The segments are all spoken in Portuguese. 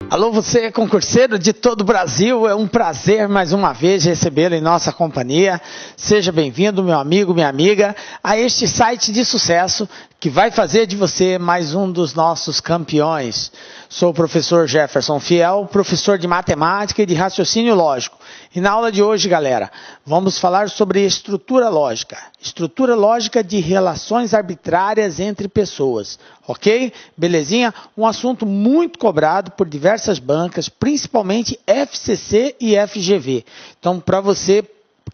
Alô, você concurseiro de todo o Brasil, é um prazer mais uma vez recebê-lo em nossa companhia. Seja bem-vindo, meu amigo, minha amiga, a este site de sucesso que vai fazer de você mais um dos nossos campeões. Sou o professor Jefferson Fiel, professor de matemática e de raciocínio lógico. E na aula de hoje, galera, vamos falar sobre estrutura lógica. Estrutura lógica de relações arbitrárias entre pessoas, ok? Belezinha? Um assunto muito cobrado por diversas bancas, principalmente FCC e FGV. Então, para você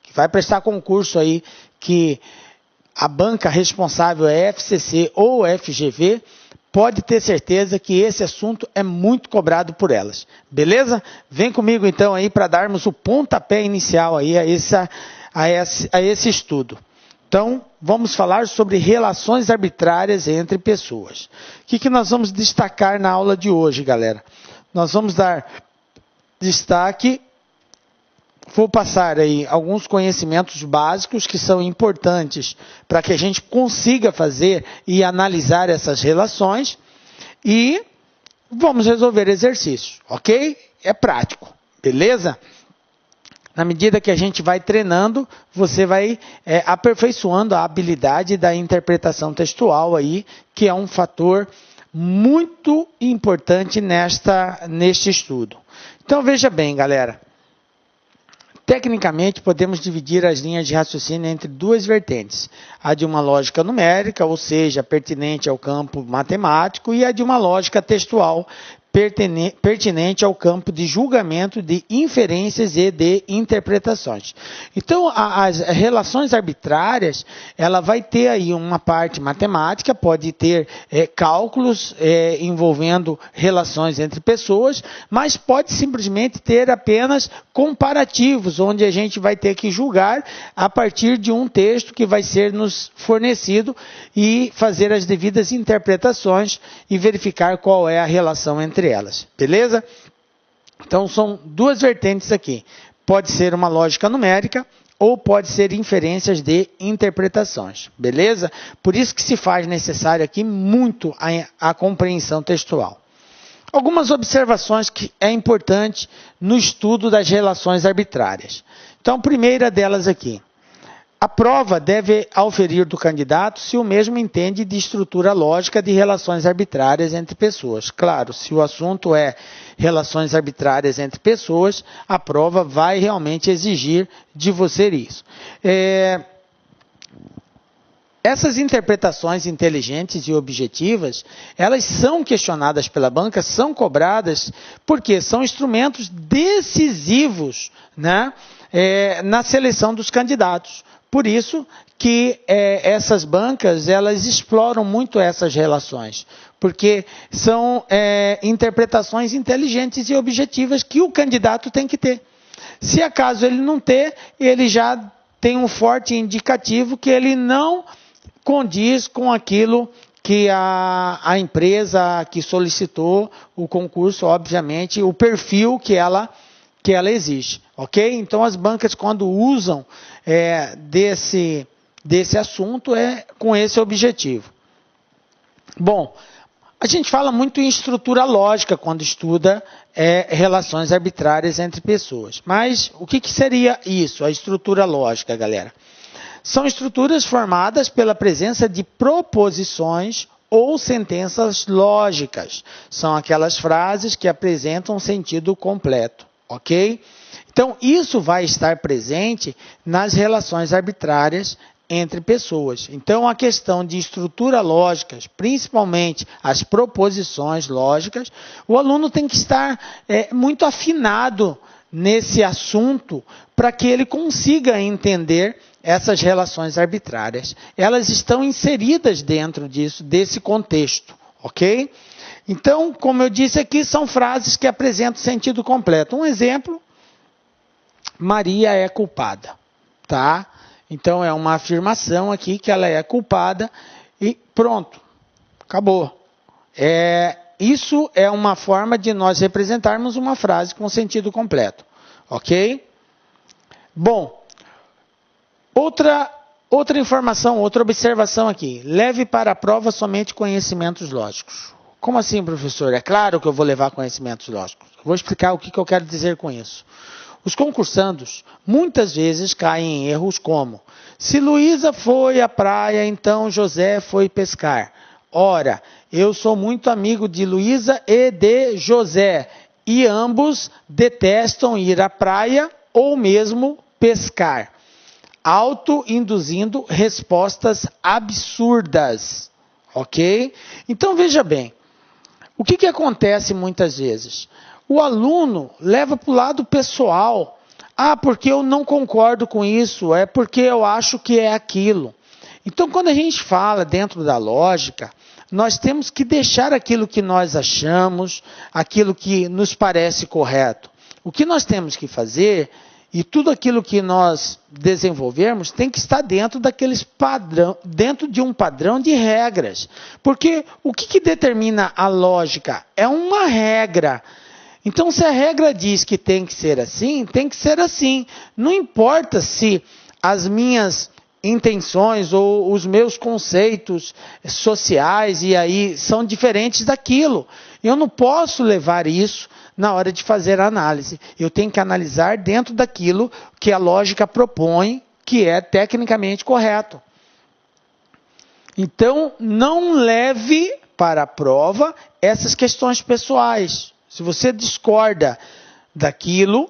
que vai prestar concurso aí, que a banca responsável é FCC ou FGV, pode ter certeza que esse assunto é muito cobrado por elas. Beleza? Vem comigo então aí para darmos o pontapé inicial aí a esse estudo. Então, vamos falar sobre relações arbitrárias entre pessoas. O que nós vamos destacar na aula de hoje, galera? Nós vamos dar destaque, vou passar aí alguns conhecimentos básicos que são importantes para que a gente consiga fazer e analisar essas relações e vamos resolver exercícios, ok? É prático, beleza? Na medida que a gente vai treinando, você vai aperfeiçoando a habilidade da interpretação textual aí, que é um fator muito importante neste estudo. Então veja bem, galera. Tecnicamente, podemos dividir as linhas de raciocínio entre duas vertentes. A de uma lógica numérica, ou seja, pertinente ao campo matemático, e a de uma lógica textual, pertinente ao campo de julgamento de inferências e de interpretações. Então, as relações arbitrárias, ela vai ter aí uma parte matemática, pode ter cálculos envolvendo relações entre pessoas, mas pode simplesmente ter apenas comparativos, onde a gente vai ter que julgar a partir de um texto que vai ser nos fornecido e fazer as devidas interpretações e verificar qual é a relação entre elas, beleza? Então são duas vertentes aqui, pode ser uma lógica numérica ou pode ser inferências de interpretações, beleza? Por isso que se faz necessário aqui muito a compreensão textual. Algumas observações que é importante no estudo das relações arbitrárias. Então, primeira delas aqui. A prova deve auferir do candidato se o mesmo entende de estrutura lógica de relações arbitrárias entre pessoas. Claro, se o assunto é relações arbitrárias entre pessoas, a prova vai realmente exigir de você isso. Essas interpretações inteligentes e objetivas, elas são questionadas pela banca, são cobradas, porque são instrumentos decisivos, né, na seleção dos candidatos. Por isso que essas bancas, elas exploram muito essas relações, porque são interpretações inteligentes e objetivas que o candidato tem que ter. Se acaso ele não ter, ele já tem um forte indicativo que ele não condiz com aquilo que a empresa que solicitou o concurso, obviamente, o perfil que ela exige, ok? Então, as bancas, quando usam desse assunto, é com esse objetivo. Bom, a gente fala muito em estrutura lógica quando estuda relações arbitrárias entre pessoas. Mas o que seria isso, a estrutura lógica, galera? São estruturas formadas pela presença de proposições ou sentenças lógicas. São aquelas frases que apresentam um sentido completo, ok? Então, isso vai estar presente nas relações arbitrárias entre pessoas. Então, a questão de estrutura lógica, principalmente as proposições lógicas, o aluno tem que estar muito afinado nesse assunto para que ele consiga entender essas relações arbitrárias. Elas estão inseridas dentro desse contexto, ok? Então, como eu disse aqui, são frases que apresentam sentido completo. Um exemplo, Maria é culpada, tá? Então, é uma afirmação aqui que ela é culpada e pronto, acabou. Isso é uma forma de nós representarmos uma frase com sentido completo, ok? Bom, outra informação, outra observação aqui. Leve para a prova somente conhecimentos lógicos. Como assim, professor? É claro que eu vou levar conhecimentos lógicos. Eu vou explicar o que eu quero dizer com isso. Os concursandos muitas vezes caem em erros como: se Luísa foi à praia, então José foi pescar. Ora, eu sou muito amigo de Luísa e de José, e ambos detestam ir à praia ou mesmo pescar. Auto-induzindo respostas absurdas. Ok? Então veja bem, o que acontece muitas vezes? O aluno leva para o lado pessoal. Ah, porque eu não concordo com isso, é porque eu acho que é aquilo. Então, quando a gente fala dentro da lógica, nós temos que deixar aquilo que nós achamos, aquilo que nos parece correto. O que nós temos que fazer, e tudo aquilo que nós desenvolvermos, tem que estar dentro dentro de um padrão de regras. Porque o que determina a lógica? É uma regra. Então, se a regra diz que tem que ser assim, tem que ser assim. Não importa se as minhas intenções ou os meus conceitos sociais e aí são diferentes daquilo. Eu não posso levar isso na hora de fazer a análise. Eu tenho que analisar dentro daquilo que a lógica propõe, que é tecnicamente correto. Então, não leve para a prova essas questões pessoais. Se você discorda daquilo,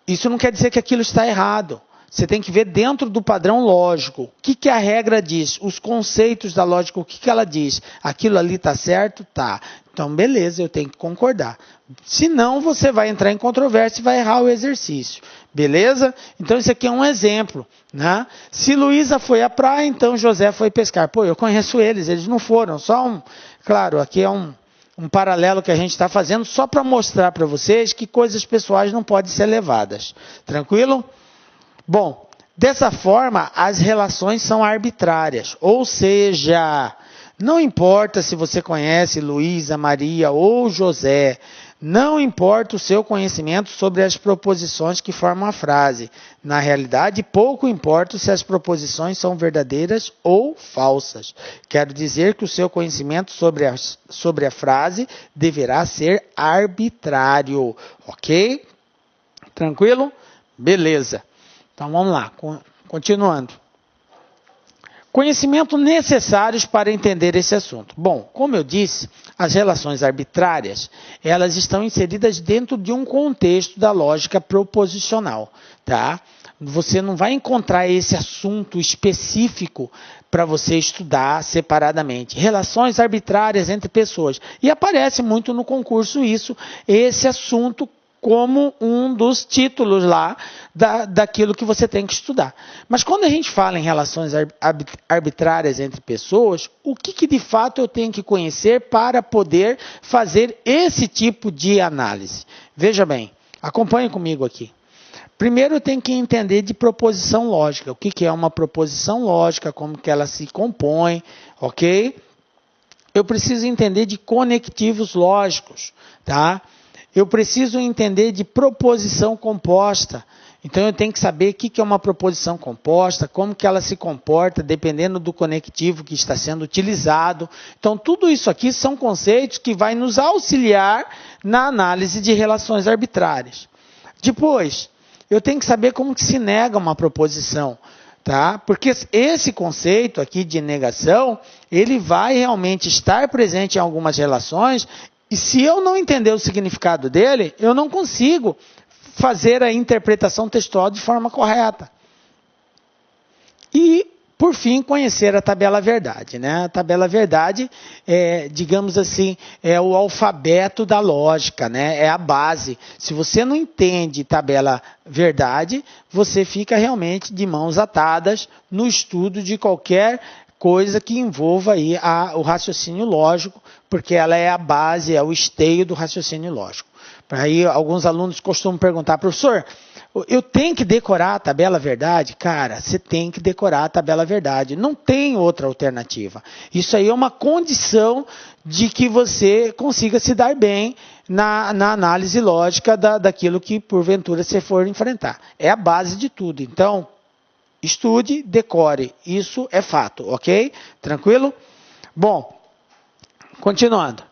isso não quer dizer que aquilo está errado. Você tem que ver dentro do padrão lógico. O que a regra diz? Os conceitos da lógica, o que ela diz? Aquilo ali está certo? Tá. Então, beleza, eu tenho que concordar. Senão, você vai entrar em controvérsia e vai errar o exercício. Beleza? Então, isso aqui é um exemplo. Né? Se Luísa foi à praia, então José foi pescar. Pô, eu conheço eles não foram. Claro, aqui é um paralelo que a gente está fazendo só para mostrar para vocês que coisas pessoais não podem ser levadas. Tranquilo? Bom, dessa forma, as relações são arbitrárias. Ou seja, não importa se você conhece Luísa, Maria ou José, não importa o seu conhecimento sobre as proposições que formam a frase. Na realidade, pouco importa se as proposições são verdadeiras ou falsas. Quero dizer que o seu conhecimento sobre a frase deverá ser arbitrário. Ok? Tranquilo? Beleza. Então vamos lá, continuando. Conhecimento necessários para entender esse assunto. Bom, como eu disse, as relações arbitrárias, elas estão inseridas dentro de um contexto da lógica proposicional, tá? Você não vai encontrar esse assunto específico para você estudar separadamente. Relações arbitrárias entre pessoas. E aparece muito no concurso esse assunto como um dos títulos lá daquilo que você tem que estudar. Mas quando a gente fala em relações arbitrárias entre pessoas, o que de fato eu tenho que conhecer para poder fazer esse tipo de análise? Veja bem, acompanhe comigo aqui. Primeiro eu tenho que entender de proposição lógica. O que é uma proposição lógica, como que ela se compõe, ok? Eu preciso entender de conectivos lógicos, tá? Eu preciso entender de proposição composta. Então, eu tenho que saber o que é uma proposição composta, como que ela se comporta, dependendo do conectivo que está sendo utilizado. Então, tudo isso aqui são conceitos que vai nos auxiliar na análise de relações arbitrárias. Depois, eu tenho que saber como que se nega uma proposição. Tá? Porque esse conceito aqui de negação, ele vai realmente estar presente em algumas relações. E se eu não entender o significado dele, eu não consigo fazer a interpretação textual de forma correta. E, por fim, conhecer a tabela verdade. Né? A tabela verdade é, digamos assim, é o alfabeto da lógica, né? É a base. Se você não entende tabela verdade, você fica realmente de mãos atadas no estudo de qualquer coisa que envolva aí o raciocínio lógico, porque ela é a base, é o esteio do raciocínio lógico. Aí alguns alunos costumam perguntar, professor, eu tenho que decorar a tabela verdade? Cara, você tem que decorar a tabela verdade, não tem outra alternativa. Isso aí é uma condição de que você consiga se dar bem na análise lógica daquilo que porventura você for enfrentar. É a base de tudo, então estude, decore, isso é fato, ok? Tranquilo? Bom, continuando.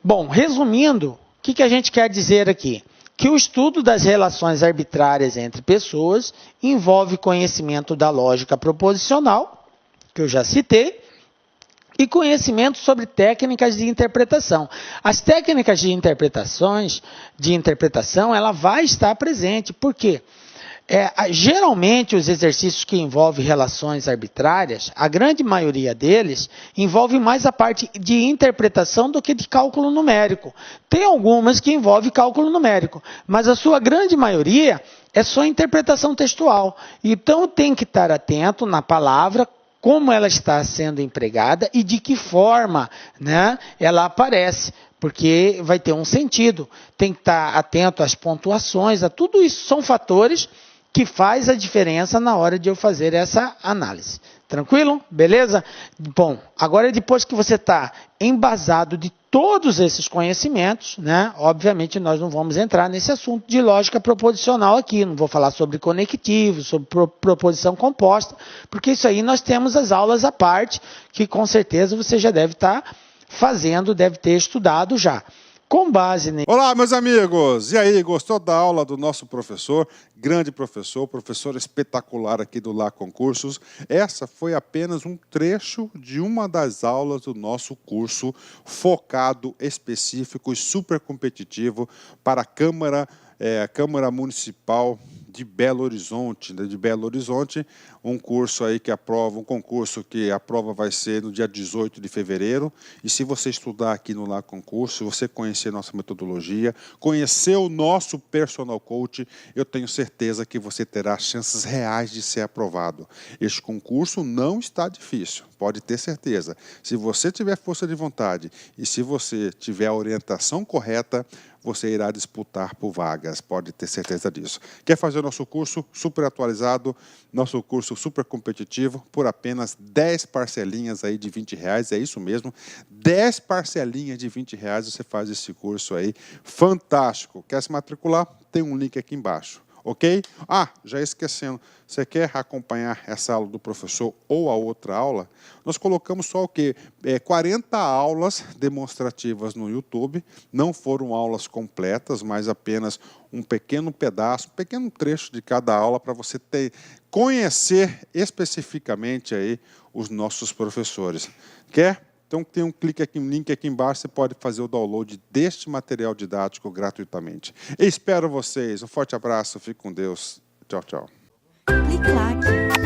Bom, resumindo, o que a gente quer dizer aqui? Que o estudo das relações arbitrárias entre pessoas envolve conhecimento da lógica proposicional, que eu já citei, e conhecimento sobre técnicas de interpretação. As técnicas de interpretação, ela vai estar presente. Por quê? Geralmente, os exercícios que envolvem relações arbitrárias, a grande maioria deles, envolve mais a parte de interpretação do que de cálculo numérico. Tem algumas que envolvem cálculo numérico, mas a sua grande maioria é só interpretação textual. Então, tem que estar atento na palavra, como ela está sendo empregada e de que forma, né, ela aparece, porque vai ter um sentido. Tem que estar atento às pontuações, a tudo isso são fatores que faz a diferença na hora de eu fazer essa análise. Tranquilo? Beleza? Bom, agora depois que você está embasado de todos esses conhecimentos, né, obviamente nós não vamos entrar nesse assunto de lógica proposicional aqui, não vou falar sobre conectivos, sobre proposição composta, porque isso aí nós temos as aulas à parte, que com certeza você já deve estar fazendo, deve ter estudado já. Com base nisso. Olá, meus amigos! E aí, gostou da aula do nosso professor? Grande professor espetacular aqui do Lá Concursos. Essa foi apenas um trecho de uma das aulas do nosso curso focado, específico e super competitivo para a Câmara Municipal de Belo Horizonte, um curso aí que aprova, um concurso que a prova vai ser no dia 18 de fevereiro, e se você estudar aqui no Lá Concurso, você conhecer nossa metodologia, conhecer o nosso personal coach, eu tenho certeza que você terá chances reais de ser aprovado. Este concurso não está difícil, pode ter certeza. Se você tiver força de vontade e se você tiver a orientação correta, você irá disputar por vagas, pode ter certeza disso. Quer fazer o nosso curso super atualizado, nosso curso super competitivo, por apenas 10 parcelinhas aí de R$20, é isso mesmo, 10 parcelinhas de R$20 você faz esse curso aí, fantástico. Quer se matricular? Tem um link aqui embaixo. Ok? Já esquecendo, você quer acompanhar essa aula do professor ou a outra aula? Nós colocamos só o quê? 40 aulas demonstrativas no YouTube, não foram aulas completas, mas apenas um pequeno pedaço, um pequeno trecho de cada aula para você conhecer especificamente aí os nossos professores. Quer? Então tem um link aqui embaixo, você pode fazer o download deste material didático gratuitamente. Eu espero vocês, um forte abraço, fique com Deus. Tchau, tchau. Clique lá.